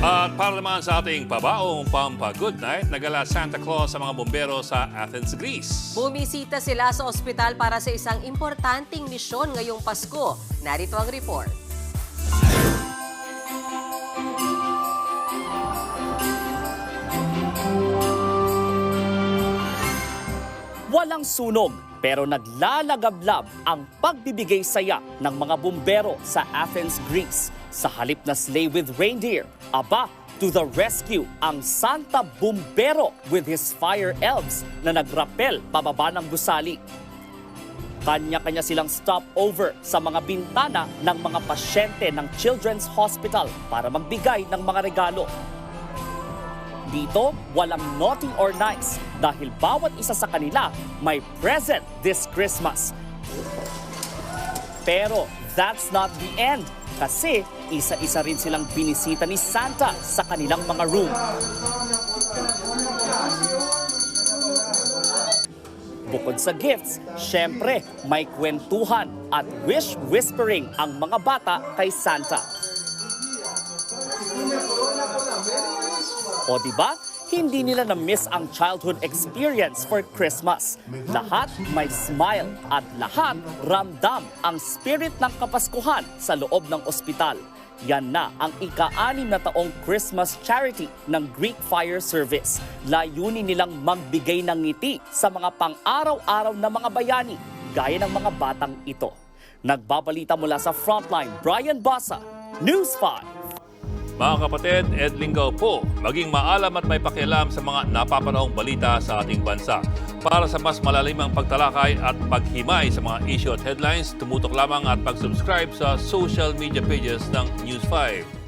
At para naman sa ating pabaong pampa-good night, nagala Santa Claus sa mga bumbero sa Athens, Greece. Bumisita sila sa ospital para sa isang importanteng misyon ngayong Pasko. Narito ang report. Walang sunog pero naglalagablab ang pagbibigay saya ng mga bumbero sa Athens, Greece. Sa halip na sleigh with reindeer, aba, to the rescue ang Santa Bumbero with his fire elves na nagrapel pababa ng gusali. Kanya-kanya silang stopover sa mga bintana ng mga pasyente ng Children's Hospital para magbigay ng mga regalo. Dito, walang naughty or nice dahil bawat isa sa kanila may present this Christmas. Pero that's not the end kasi isa-isa rin silang binisita ni Santa sa kanilang mga room. Bukod sa gifts, syempre may kwentuhan at wish whispering ang mga bata kay Santa. O diba, hindi nila na-miss ang childhood experience for Christmas. Lahat may smile at lahat ramdam ang spirit ng Kapaskuhan sa loob ng ospital. Yan na ang ika-6 na taong Christmas charity ng Greek Fire Service. Layunin nilang magbigay ng ngiti sa mga pang-araw-araw na mga bayani, gaya ng mga batang ito. Nagbabalita mula sa Frontline, Brian Basa, News 5. Mga kapatid, Ed Lingaw po, maging maalam at may pakialam sa mga napapanahong balita sa ating bansa. Para sa mas malalimang pagtalakay at paghimay sa mga issue at headlines, tumutok lamang at pag-subscribe sa social media pages ng News 5.